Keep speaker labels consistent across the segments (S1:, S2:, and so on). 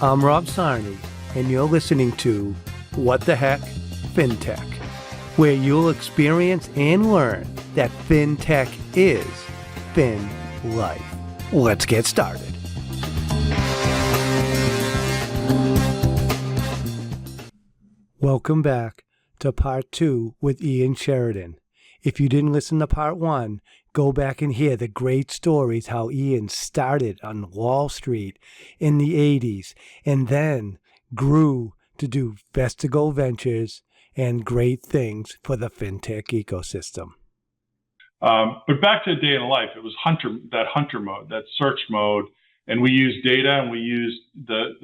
S1: I'm Rob Sarney, and you're listening to What the Heck, Fintech, where you'll experience and learn that Fintech is Fin Life. Let's get started. Welcome back to Part 2 with Ian Sheridan. If you didn't listen to Part 1, go back and hear the great stories how Ian started on Wall Street in the 80s and then grew to do Vestigo Ventures and great things for the fintech ecosystem.
S2: But back to a day in life, it was that hunter mode, that search mode, and we used data and we used the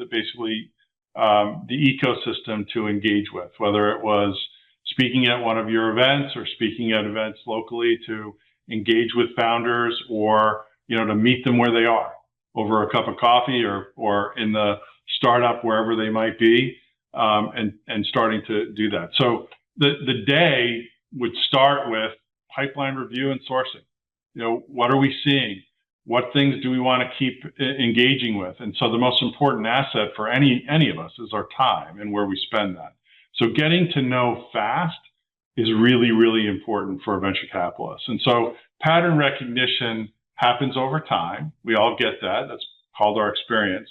S2: ecosystem to engage with, whether it was speaking at one of your events or speaking at events locally to engage with founders or, to meet them where they are over a cup of coffee or in the startup, wherever they might be, and starting to do that. So the day would start with pipeline review and sourcing. What are we seeing? What things do we want to keep engaging with? And so the most important asset for any of us is our time and where we spend that. So getting to know fast is really, really important for a venture capitalist. And so pattern recognition happens over time. We all get that. That's called our experience.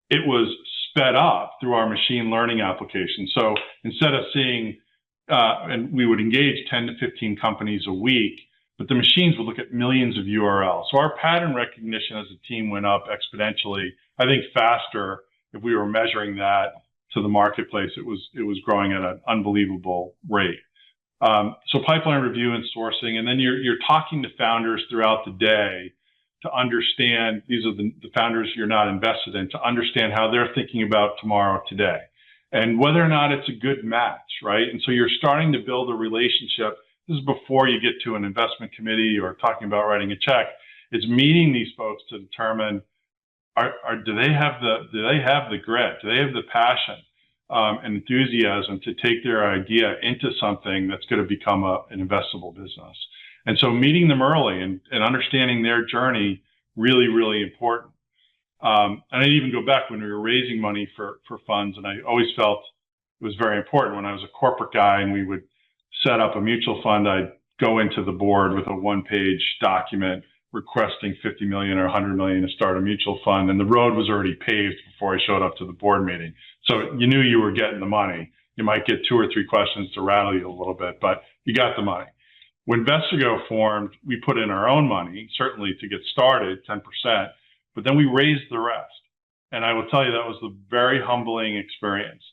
S2: It was sped up through our machine learning application. So instead of seeing, and we would engage 10 to 15 companies a week, but the machines would look at millions of URLs. So our pattern recognition as a team went up exponentially, I think faster if we were measuring that to the marketplace. It was growing at an unbelievable rate. So pipeline review and sourcing, and then you're talking to founders throughout the day to understand, these are the founders you're not invested in, to understand how they're thinking about tomorrow, today, and whether or not it's a good match, right? And so you're starting to build a relationship. This is before you get to an investment committee or talking about writing a check. It's meeting these folks to determine, do they have the grit? Do they have the passion and enthusiasm to take their idea into something that's going to become an investable business? And so meeting them early and understanding their journey, really, really important. And I'd even go back when we were raising money for funds, and I always felt it was very important when I was a corporate guy and we would set up a mutual fund. I'd go into the board with a one-page document requesting 50 million or 100 million to start a mutual fund, and the road was already paved before I showed up to the board meeting. So you knew you were getting the money. You might get 2 or 3 questions to rattle you a little bit, but you got the money. When Vestigo formed, we put in our own money, certainly to get started, 10%, but then we raised the rest. And I will tell you, that was a very humbling experience.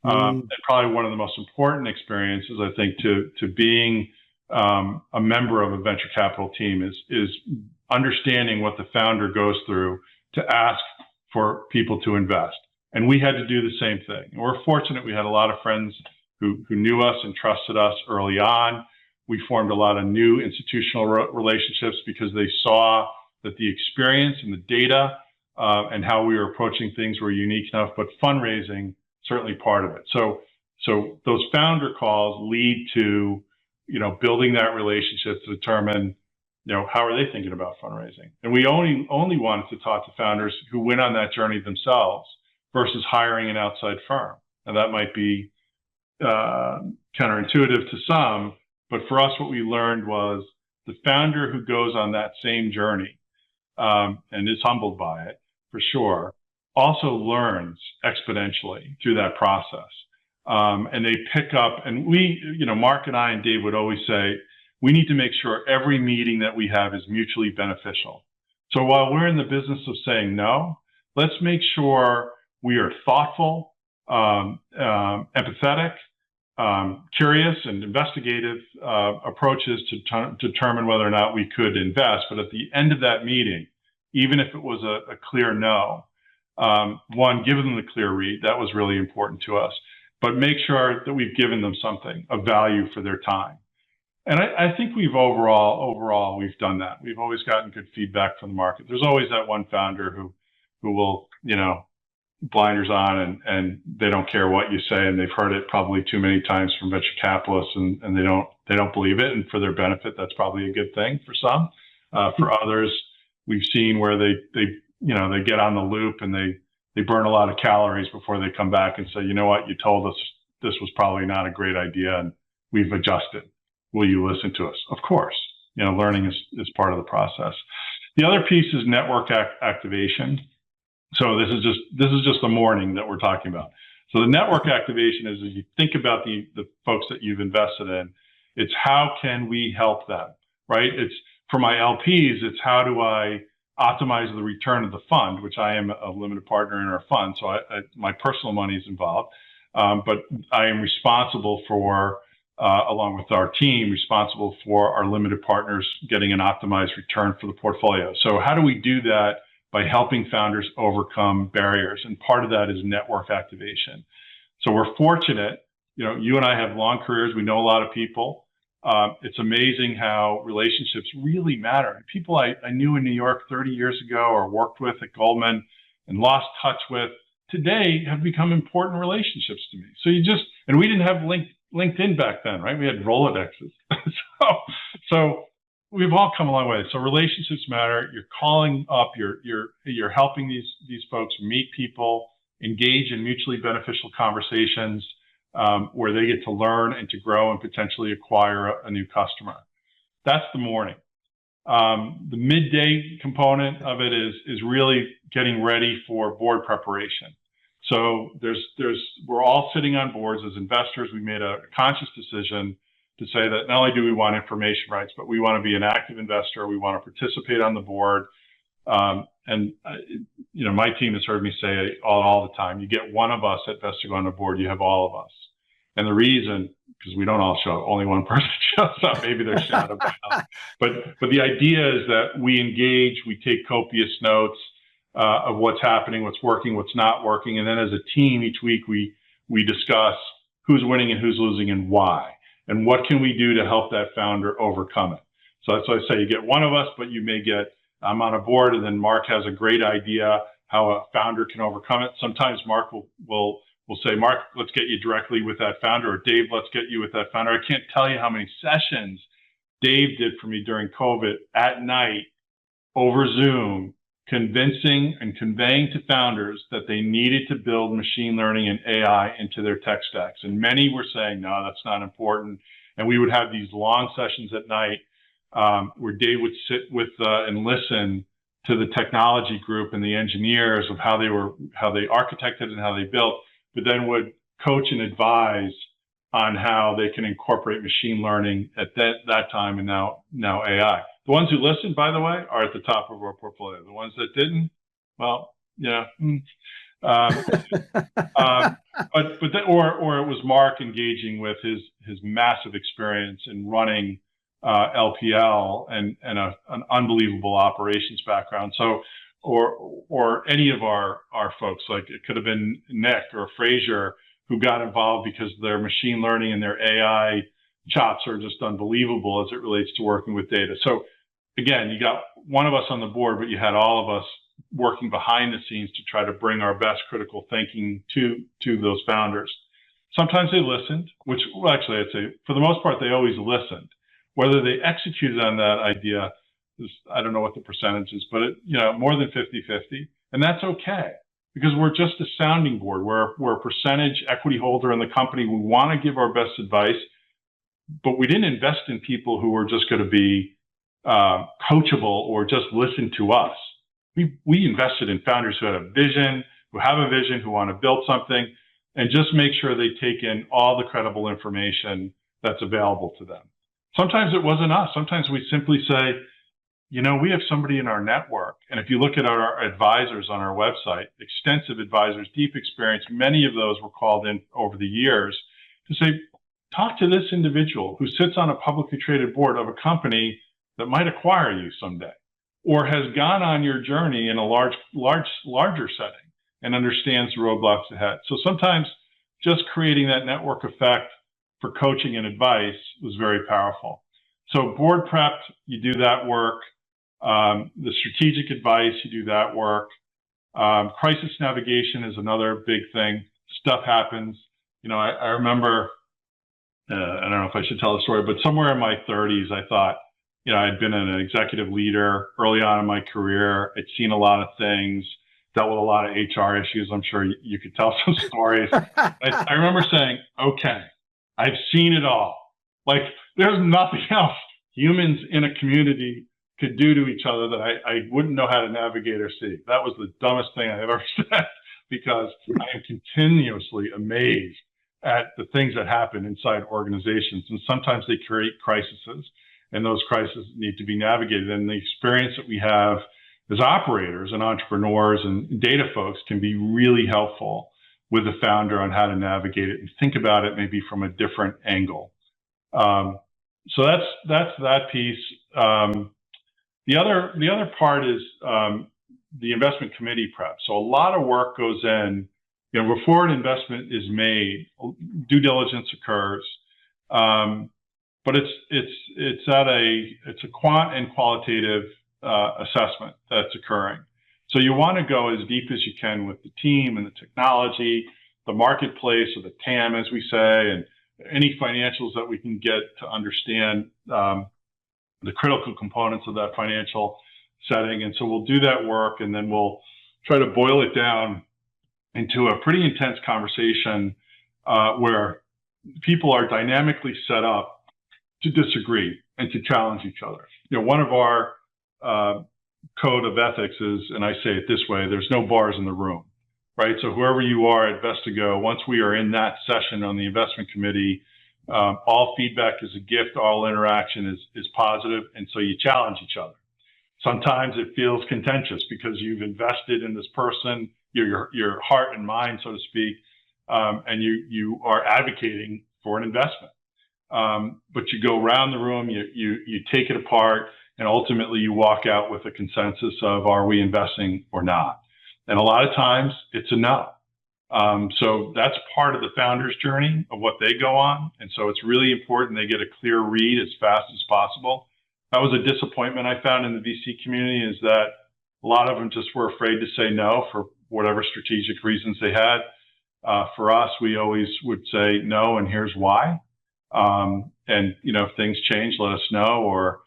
S2: And probably one of the most important experiences, I think, to being a member of a venture capital team is understanding what the founder goes through to ask for people to invest. And we had to do the same thing. And we're fortunate we had a lot of friends who knew us and trusted us early on. We formed a lot of new institutional relationships because they saw that the experience and the data and how we were approaching things were unique enough, but fundraising, certainly part of it. So those founder calls lead to, building that relationship to determine, how are they thinking about fundraising? And we only wanted to talk to founders who went on that journey themselves versus hiring an outside firm. And that might be counterintuitive to some, but for us, what we learned was the founder who goes on that same journey and is humbled by it, for sure, also learns exponentially through that process. And they pick up, and we, Mark and I and Dave would always say, we need to make sure every meeting that we have is mutually beneficial. So while we're in the business of saying no, let's make sure we are thoughtful, empathetic, curious and investigative approaches to determine whether or not we could invest. But at the end of that meeting, even if it was a clear no, one, give them the clear read. That was really important to us. But make sure that we've given them something of value for their time. And I think overall, we've done that. We've always gotten good feedback from the market. There's always that one founder who will, blinders on and they don't care what you say, and they've heard it probably too many times from venture capitalists, and they don't believe it. And for their benefit, that's probably a good thing for some. For others, we've seen where they get on the loop and they they burn a lot of calories before they come back and say, you know what, you told us this was probably not a great idea and we've adjusted. Will you listen to us? Of course. Learning is part of the process. The other piece is network activation. So this is just the morning that we're talking about. So the network activation is, as you think about the folks that you've invested in, it's how can we help them, right? It's for my LPs, it's how do I optimize the return of the fund, which I am a limited partner in our fund. So my personal money is involved, but I am responsible for, along with our team, responsible for our limited partners getting an optimized return for the portfolio. So how do we do that? By helping founders overcome barriers. And part of that is network activation. So we're fortunate, you and I have long careers. We know a lot of people. It's amazing how relationships really matter. People I knew in New York 30 years ago or worked with at Goldman and lost touch with today have become important relationships to me. So and we didn't have LinkedIn back then, right? We had Rolodexes. so we've all come a long way. So relationships matter. You're calling up, you're helping these folks meet people, engage in mutually beneficial conversations where they get to learn and to grow and potentially acquire a new customer. That's the morning. The midday component of it is really getting ready for board preparation. So we're all sitting on boards as investors. We made a conscious decision to say that not only do we want information rights, but we want to be an active investor. We want to participate on the board. My team has heard me say all the time, you get one of us at Vestigo on the board, you have all of us. And the reason, because we don't all show up, only one person shows up, maybe they're shadowed by us. But the idea is that we engage, we take copious notes of what's happening, what's working, what's not working. And then as a team, each week we discuss who's winning and who's losing and why. And what can we do to help that founder overcome it? So that's why I say you get one of us, but you may get, I'm on a board, and then Mark has a great idea how a founder can overcome it. Sometimes Mark will say, Mark, let's get you directly with that founder, or Dave, let's get you with that founder. I can't tell you how many sessions Dave did for me during COVID at night over Zoom, convincing and conveying to founders that they needed to build machine learning and AI into their tech stacks. And many were saying, no, that's not important. And we would have these long sessions at night where Dave would sit with and listen to the technology group and the engineers of how they architected and how they built, but then would coach and advise on how they can incorporate machine learning at that time and now AI. The ones who listened, by the way, are at the top of our portfolio. The ones that didn't, well, yeah. Or it was Mark engaging with his massive experience in running LPL and an unbelievable operations background. So, or any of our folks, like it could have been Nick or Frazier, who got involved because their machine learning and their AI chops are just unbelievable as it relates to working with data. So again, you got one of us on the board, but you had all of us working behind the scenes to try to bring our best critical thinking to those founders. Sometimes they listened, which, well, actually I'd say for the most part, they always listened. Whether they executed on that idea is, I don't know what the percentage is, but more than 50-50. And that's okay, because we're just a sounding board. We're a percentage equity holder in the company. We want to give our best advice, but we didn't invest in people who were just going to be coachable or just listen to us. We invested in founders who had a vision, who have a vision, who want to build something, and just make sure they take in all the credible information that's available to them. Sometimes it wasn't us. Sometimes we simply say, we have somebody in our network. And if you look at our advisors on our website, extensive advisors, deep experience, many of those were called in over the years to say, talk to this individual who sits on a publicly traded board of a company that might acquire you someday, or has gone on your journey in a larger setting and understands the roadblocks ahead. So sometimes just creating that network effect for coaching and advice was very powerful. So board prep, you do that work. The strategic advice, you do that work. Crisis navigation is another big thing. Stuff happens. I remember, I don't know if I should tell the story, but somewhere in my 30s, I thought, I'd been an executive leader early on in my career. I'd seen a lot of things. dealt with a lot of HR issues. I'm sure you could tell some stories. I remember saying, okay, I've seen it all. Like, there's nothing else humans in a community could do to each other that I wouldn't know how to navigate or see. That was the dumbest thing I ever said, because I am continuously amazed at the things that happen inside organizations. And sometimes they create crises, and those crises need to be navigated. And the experience that we have as operators and entrepreneurs and data folks can be really helpful with the founder on how to navigate it and think about it maybe from a different angle. So that's that piece. The other part is the investment committee prep. So a lot of work goes in, before an investment is made. Due diligence occurs, but it's a quant and qualitative assessment that's occurring. So you want to go as deep as you can with the team and the technology, the marketplace, or the TAM, as we say, and any financials that we can get to understand the critical components of that financial setting. And so we'll do that work, and then we'll try to boil it down into a pretty intense conversation where people are dynamically set up to disagree and to challenge each other. One of our code of ethics is, and I say it this way, there's no bars in the room, right? So whoever you are at Vestigo, once we are in that session on the investment committee, all feedback is a gift, all interaction is positive, and so you challenge each other. Sometimes it feels contentious because you've invested in this person, your heart and mind, so to speak, and you are advocating for an investment. But you go around the room, you take it apart, and ultimately you walk out with a consensus of, are we investing or not? And a lot of times it's a no. So that's part of the founder's journey of what they go on. And so it's really important they get a clear read as fast as possible. That was a disappointment I found in the VC community, is that a lot of them just were afraid to say no for whatever strategic reasons they had. For us, we always would say no, and here's why. And if things change, let us know, or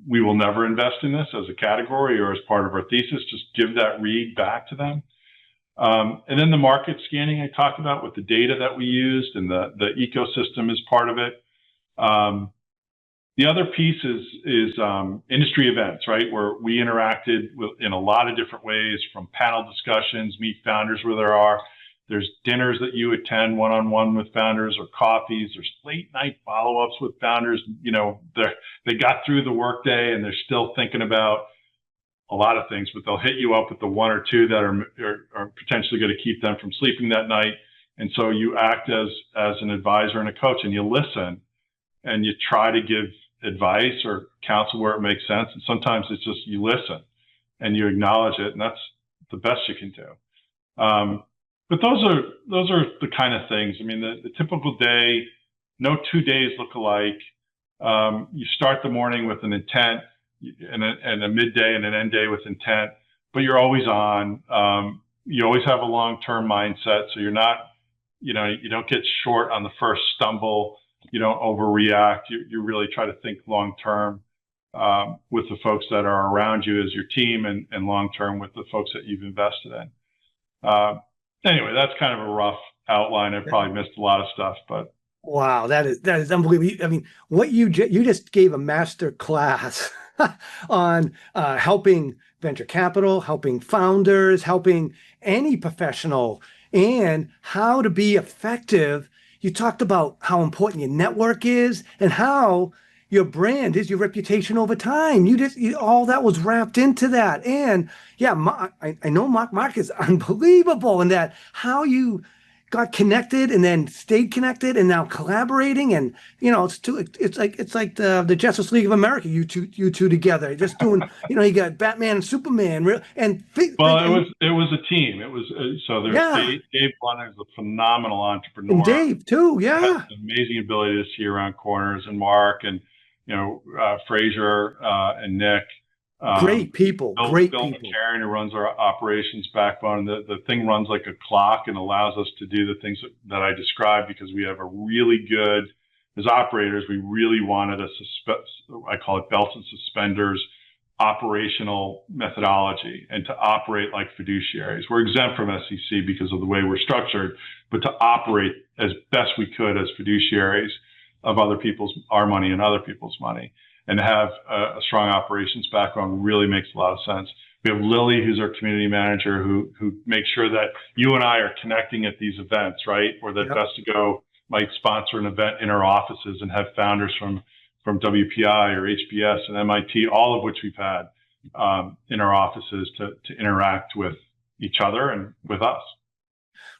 S2: we will never invest in this as a category or as part of our thesis. Just give that read back to them. And then the market scanning I talked about with the data that we used, and the ecosystem is part of it. The other piece is industry events, right? Where we interacted in a lot of different ways, from panel discussions, meet founders where there are. There's dinners that you attend one-on-one with founders, or coffees. There's late night follow-ups with founders. They got through the workday and they're still thinking about a lot of things, but they'll hit you up with the one or two that are potentially going to keep them from sleeping that night. And so you act as an advisor and a coach, and you listen, and you try to give advice or counsel where it makes sense. And sometimes it's just you listen and you acknowledge it, and that's the best you can do. But those are the kind of things. I mean, the typical day, no 2 days look alike. You start the morning with an intent, and a midday and an end day with intent, but you're always on. You always have a long-term mindset, so you're not, you don't get short on the first stumble. You don't overreact. You really try to think long-term with the folks that are around you as your team, and long-term with the folks that you've invested in. Anyway, that's kind of a rough outline. I probably missed a lot of stuff, but.
S1: Wow, that is unbelievable. I mean, what you just gave a master class on helping venture capital, helping founders, helping any professional, and how to be effective. You talked about how important your network is and how your brand is your reputation over time. All that was wrapped into that. And yeah, I know Mark is unbelievable in that, how you got connected and then stayed connected and now collaborating, and it's like the Justice League of America, you two together, just doing you got Batman and Superman, and
S2: it was a team. It was so there's Dave Blunt is a phenomenal entrepreneur,
S1: and Dave too,
S2: has an amazing ability to see around corners, and Mark, and Fraser and Nick.
S1: Great people.
S2: Bill McCarron, who runs our operations backbone. The thing runs like a clock and allows us to do the things that I described, because we have a really good, as operators, we really wanted I call it belts and suspenders, operational methodology and to operate like fiduciaries. We're exempt from SEC because of the way we're structured, but to operate as best we could as fiduciaries of our money and other people's money, and to have a strong operations background really makes a lot of sense. We have Lily, who's our community manager, who makes sure that you and I are connecting at these events, right? Or that Vestigo might sponsor an event in our offices and have founders from WPI or HBS and MIT, all of which we've had in our offices to interact with each other and with us.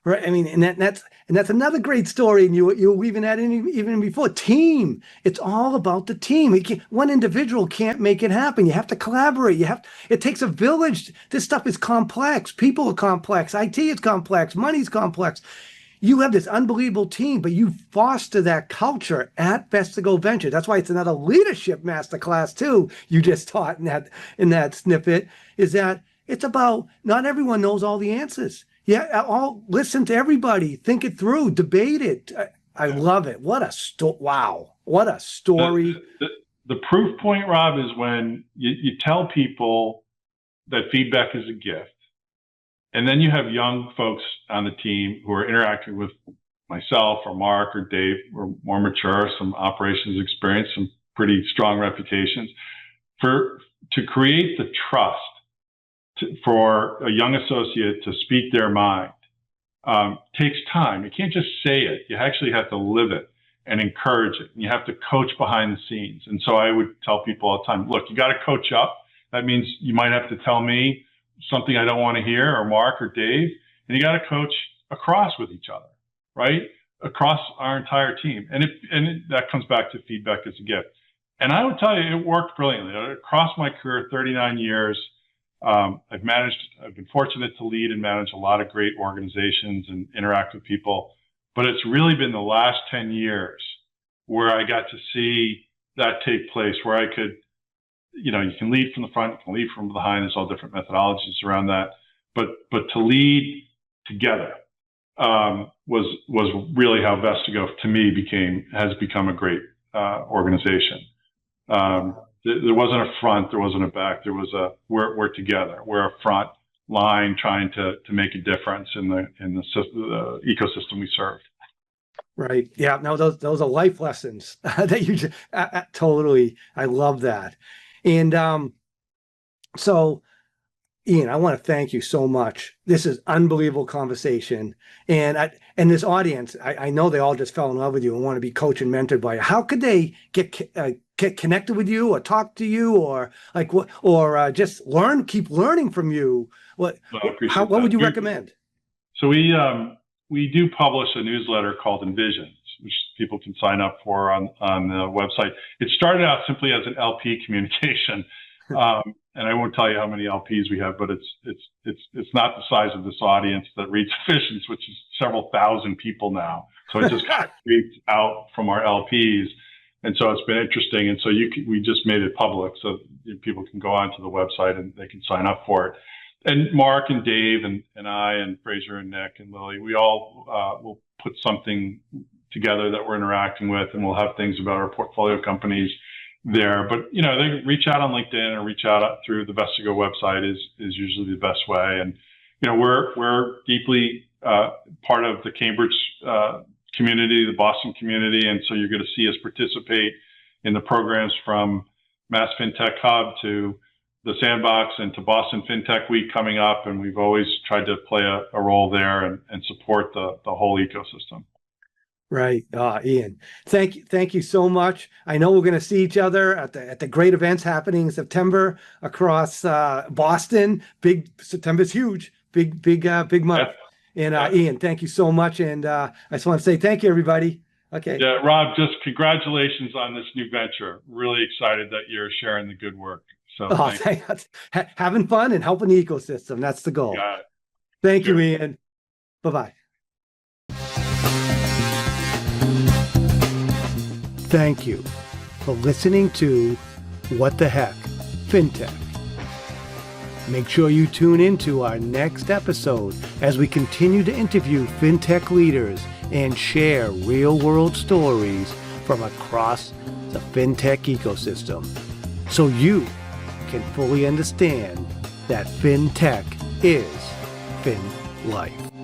S1: Right. I mean, and that's another great story. And you were even at even before team. It's all about the team. One individual can't make it happen. You have to collaborate. It takes a village. This stuff is complex. People are complex. IT is complex. Money's complex. You have this unbelievable team, but you foster that culture at Vestigo Ventures. That's why it's another leadership masterclass too. You just taught in that snippet is that it's about not everyone knows all the answers. Listen to everybody, think it through, debate it. I love it. What a wow! What a story.
S2: The proof point, Rob, is when you tell people that feedback is a gift. And then you have young folks on the team who are interacting with myself or Mark or Dave, who are more mature, some operations experience, some pretty strong reputations. To create the trust for a young associate to speak their mind takes time. You can't just say it. You actually have to live it and encourage it. And you have to coach behind the scenes. And so I would tell people all the time, look, you got to coach up. That means you might have to tell me something I don't want to hear, or Mark or Dave, and you got to coach across with each other, right? Across our entire team. And that comes back to feedback as a gift. And I would tell you, it worked brilliantly. Across my career, 39 years, I've been fortunate to lead and manage a lot of great organizations and interact with people, but it's really been the last 10 years where I got to see that take place, where I could, you can lead from the front, you can lead from behind. There's all different methodologies around that, but to lead together was really how Vestigo, to me, has become a great organization. There wasn't a front, there wasn't a back. There was we're together. We're a front line trying to make a difference in the ecosystem we serve.
S1: Right. Yeah. No, those are life lessons that you just totally. I love that. And so, Ian, I want to thank you so much. This is unbelievable conversation, and this audience, I know they all just fell in love with you and want to be coached and mentored by you. How could they get connected with you, or talk to you, or just keep learning from you? What would you recommend?
S2: So we do publish a newsletter called Envisions, which people can sign up for on the website. It started out simply as an LP communication. And I won't tell you how many LPs we have, but it's not the size of this audience that reads Efficiency, which is several thousand people now. So it just got creeped out from our LPs. And so it's been interesting. And so we just made it public so people can go onto the website and they can sign up for it. And Mark and Dave and I and Fraser and Nick and Lily, we all will put something together that we're interacting with, and we'll have things about our portfolio companies there. But they reach out on LinkedIn or reach out through the Vestigo website is usually the best way. And we're deeply part of the Cambridge community, the Boston community, and so you're going to see us participate in the programs from Mass Fintech Hub to the Sandbox and to Boston Fintech Week coming up, and we've always tried to play a role there and support the whole ecosystem.
S1: Right. Ian, thank you so much. I know we're going to see each other at the great events happening in September across Boston. September's huge. Big month. And Ian, thank you so much. And I just want to say thank you, everybody. Okay.
S2: Yeah, Rob, just congratulations on this new venture. Really excited that you're sharing the good work. So
S1: having fun and helping the ecosystem. That's the goal.
S2: Got it.
S1: Thank you, Ian. Bye-bye. Thank you for listening to What the Heck, Fintech. Make sure you tune into our next episode as we continue to interview fintech leaders and share real-world stories from across the fintech ecosystem, so you can fully understand that FinTech is Fin Life.